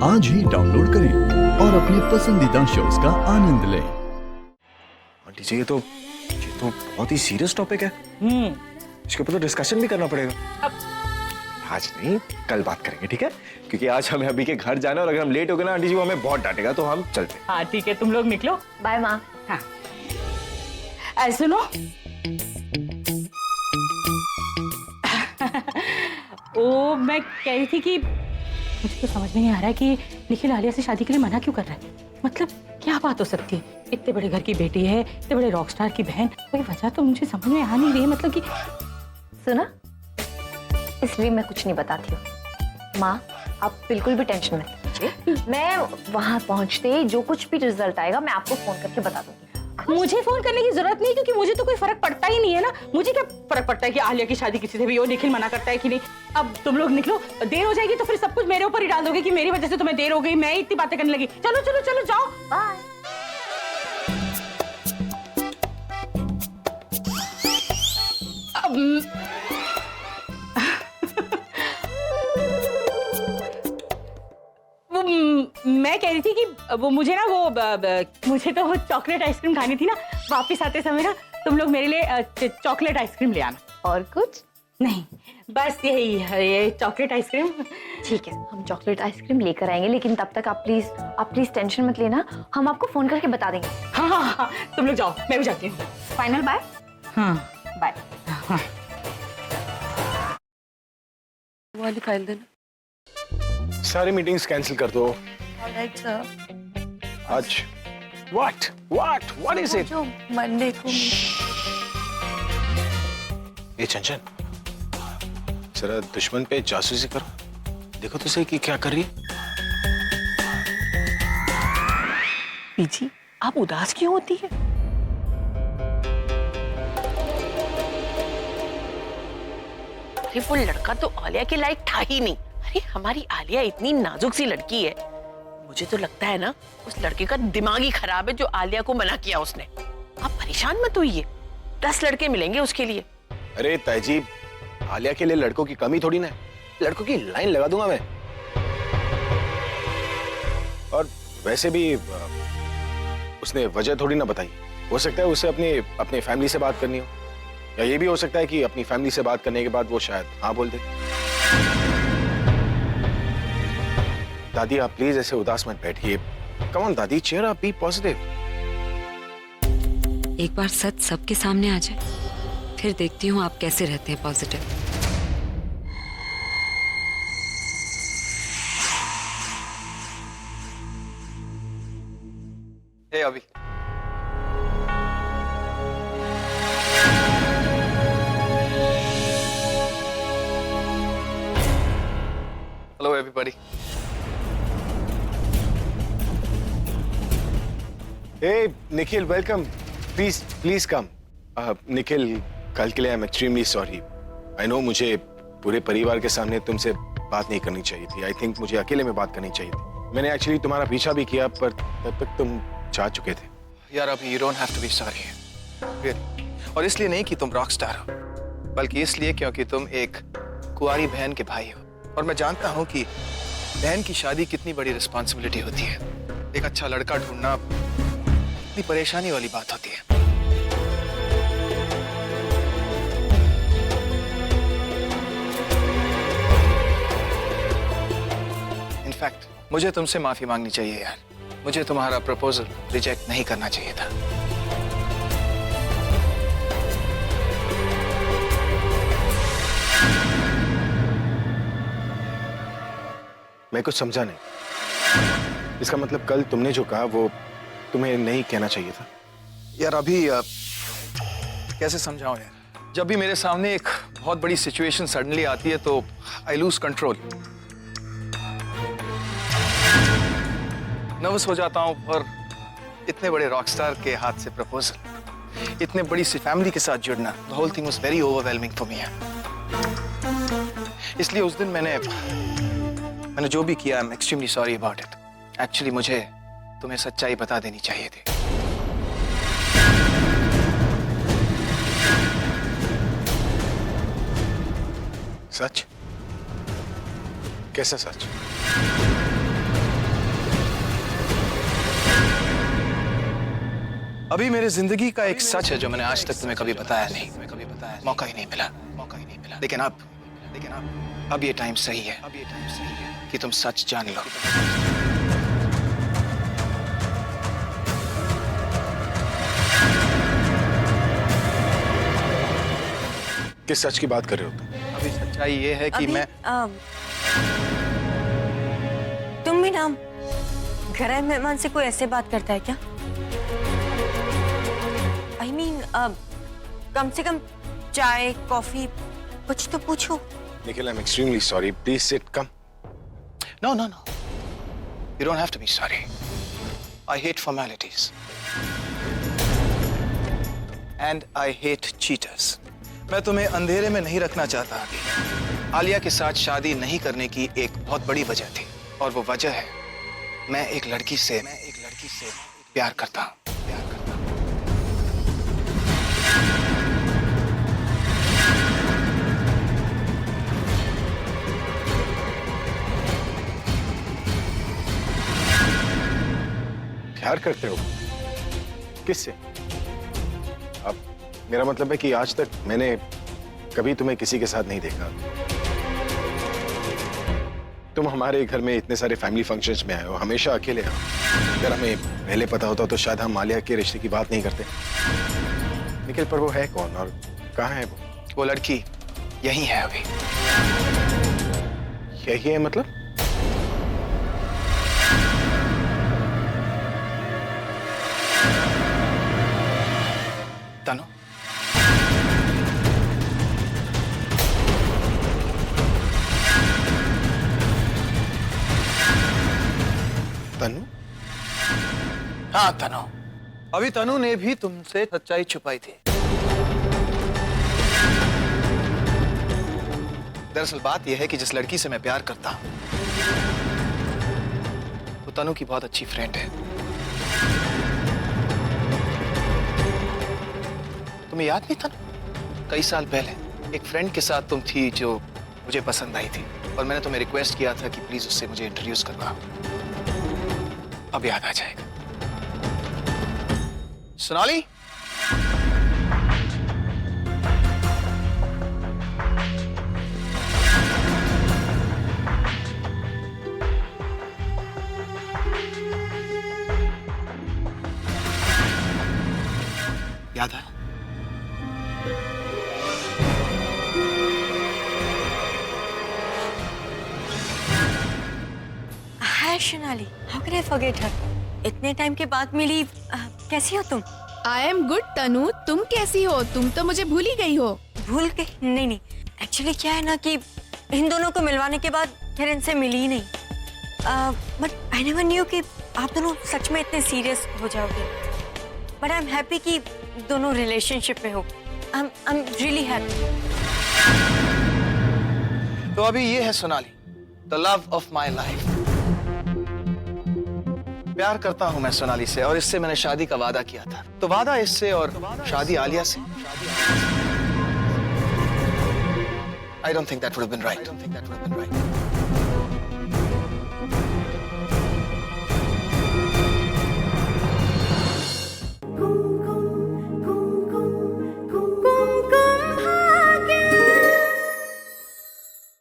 आज ही डाउनलोड करें और अपने पसंदीदा शोज का आनंद लें। आंटी जी, ये तो बहुत ही सीरियस टॉपिक है। इसके ऊपर तो डिस्कशन भी करना पड़ेगा। आज नहीं, कल बात करेंगे, ठीक है? क्योंकि आज हमें अभी के घर जाना है और अगर हम लेट हो गए ना आंटी जी, वो हमें बहुत डांटेगा, तो हम चलते हैं। हाँ ठीक है, तुम लोग निकलो। बाय माँ। हाँ सुनो ओ मैं कह रही थी कि मुझे तो समझ में नहीं आ रहा है कि निखिल आलिया से शादी के लिए मना क्यों कर रहा है। मतलब क्या बात हो सकती है? इतने बड़े घर की बेटी है, इतने बड़े रॉकस्टार की बहन, कोई वजह तो मुझे समझ में आ नहीं रही है। मतलब कि सुना, इसलिए मैं कुछ नहीं बताती हूँ। माँ आप बिल्कुल भी टेंशन मत लीजिए, मैं वहां पहुंचते ही जो कुछ भी रिजल्ट आएगा मैं आपको फोन करके बता दूंगी। मुझे फोन करने की जरूरत नहीं, क्योंकि मुझे तो कोई फर्क पड़ता ही नहीं है ना। मुझे क्या फर्क पड़ता है कि आलिया की शादी किसी से भी हो, निखिल मना करता है कि नहीं। अब तुम लोग निकलो, देर हो जाएगी तो फिर सब कुछ मेरे ऊपर ही डाल दोगे कि मेरी वजह से तुम्हें देर हो गई, मैं इतनी बातें करने लगी। चलो चलो चलो जाओ, बाय। मैं कह रही थी कि वो मुझे ना मुझे तो वो चॉकलेट आइसक्रीम खानी थी ना। वापस आते समय ना तुम लोग मेरे लिए चॉकलेट आइसक्रीम ले आना। और कुछ नहीं, बस यही ये चॉकलेट आइसक्रीम। ठीक है, हम चॉकलेट आइसक्रीम लेकर आएंगे, लेकिन तब तक आप प्लीज टेंशन मत लेना, हम आपको फोन करके बता देंगे। हाँ हाँ हाँ, तुम लोग जाओ, मैं भी जाती हूँ। Final bye. हाँ बाय। हाँ। वाली फाइल देना। सारी मीटिंग्स कैंसिल कर दो ऑलराइट सर। आज। What is it? जो मंडे को। ये चंचन, जरा दुश्मन पे जासूसी करो, देखो तो सही कि क्या कर रही है। पीजी आप उदास क्यों होती है? अरे वो लड़का तो आलिया के लायक था ही नहीं। अरे हमारी आलिया इतनी नाजुक सी लड़की है, मुझे तो लगता है ना उस लड़के का दिमाग ही खराब है जो आलिया को मना किया उसने। आप परेशान मत होइए, 10 लड़के मिलेंगे उसके लिए। अरे ताईजी, आलिया के लिए लड़कों की कमी थोड़ी ना है, लड़कों की लाइन लगा दूंगा मैं। और वैसे भी उसने वजह थोड़ी ना बताई। हो सकता है उसे अपनी फैमिली से बात करनी हो, या ये भी हो सकता है कि अपनी फैमिली से बात करने के बाद वो शायद हाँ बोल दे। दादी आप प्लीज ऐसे उदास मत बैठिए। कम ऑन दादी, चीयर अप, बी पॉजिटिव। एक बार सच सबके सामने आ जाए, फिर देखती हूँ आप कैसे रहते हैं पॉजिटिव। हे अभी, hello everybody. Hey, Nikhil, welcome. Please come. Nikhil, कल के लिए आई am extremely sorry. I know मुझे पूरे परिवार के सामने तुमसे बात नहीं करनी चाहिए थी। आई थिंक मुझे अकेले में बात करनी चाहिए थी। मैंने एक्चुअली तुम्हारा पीछा भी किया, पर तब तक तुम जा चुके थे। यार अभी you don't have to be sorry, really. और इसलिए नहीं कि तुम रॉक स्टार हो, बल्कि इसलिए क्योंकि तुम एक कुंवारी बहन के भाई हो। और मैं जानता हूं कि बहन की शादी कितनी बड़ी रिस्पॉन्सिबिलिटी होती है। एक अच्छा लड़का ढूंढना इतनी परेशानी वाली बात होती है। इनफैक्ट मुझे तुमसे माफी मांगनी चाहिए यार। मुझे तुम्हारा प्रपोजल रिजेक्ट नहीं करना चाहिए था। मैं कुछ समझा नहीं। इसका मतलब कल तुमने जो कहा वो तुम्हें नहीं कहना चाहिए था। यार अभी कैसे समझाऊं यार, जब भी मेरे सामने एक बहुत बड़ी सिचुएशन सडनली आती है तो आई लूज कंट्रोल, नर्वस हो जाता हूं। और इतने बड़े रॉकस्टार के हाथ से प्रपोजल, इतने बड़ी सी फैमिली के साथ जुड़ना, the whole thing was very overwhelming for me. इसलिए उस दिन मैंने जो भी किया, I am extremely sorry about it. Actually मुझे तुम्हें सच्चाई बता देनी चाहिए थी। सच? कैसा सच? अभी मेरे जिंदगी का एक सच है जो मैंने आज तक तुम्हें कभी बताया नहीं, मौका ही नहीं मिला। लेकिन अब ये टाइम सही है कि तुम सच जान लो। किस सच की बात कर रहे हो तुम? अभी सच्चाई ये है कि मैं तुम भी ना घर आए मेहमान से कोई ऐसे बात करता है क्या? I mean, कम से कम चाय कॉफी कुछ तो पूछो। Nikhil, I'm extremely sorry. Please sit. Come. No. You don't have to be sorry. I hate formalities. And I hate cheaters. मैं तुम्हें अंधेरे में नहीं रखना चाहता अभी। आलिया के साथ शादी नहीं करने की एक बहुत बड़ी वजह थी, और वो वजह है मैं एक लड़की से प्यार करता हूँ। प्यार करते हो? किससे? अब मेरा मतलब है कि आज तक मैंने कभी तुम्हें किसी के साथ नहीं देखा। तुम हमारे घर में इतने सारे फैमिली फंक्शंस में आए हो, हमेशा अकेले हो। अगर हमें पहले पता होता तो शायद हम आलिया के रिश्ते की बात नहीं करते। निखिल, पर वो है कौन और कहाँ है वो? वो लड़की यही है अभी। यही है मतलब? तनु, तनु? हाँ तनु, अभी तनु ने भी तुमसे सच्चाई छुपाई थी। दरअसल बात यह है कि जिस लड़की से मैं प्यार करता हूं वो तनु की बहुत अच्छी फ्रेंड है। तुम्हें याद नहीं तनु? कई साल पहले एक फ्रेंड के साथ तुम थी जो मुझे पसंद आई थी, और मैंने तुम्हें रिक्वेस्ट किया था कि प्लीज उससे मुझे इंट्रोड्यूस करवाओ। अब याद आ जाएगा। सोनाली, याद है? Hi Sonali, how can I forget her? इतने टाइम के बाद मिली। कैसी हो तुम? आई एम गुड तनु, तुम कैसी हो? तुम तो मुझे भूल ही गई हो। भूल गई? नहीं, एक्चुअली क्या है ना कि इन दोनों को मिलवाने के बाद फिर इनसे मिली ही नहीं। बट आई नेवर न्यू कि आप दोनों सच में इतने सीरियस हो जाओगे। बट आई एम हैप्पी कि दोनों रिलेशनशिप में हो। I am really happy. तो अभी ये है Sonali, the love of my life. प्यार करता हूं मैं सोनाली से, और इससे मैंने शादी का वादा किया था। तो वादा इससे और शादी आलिया से, I don't think that would have been right.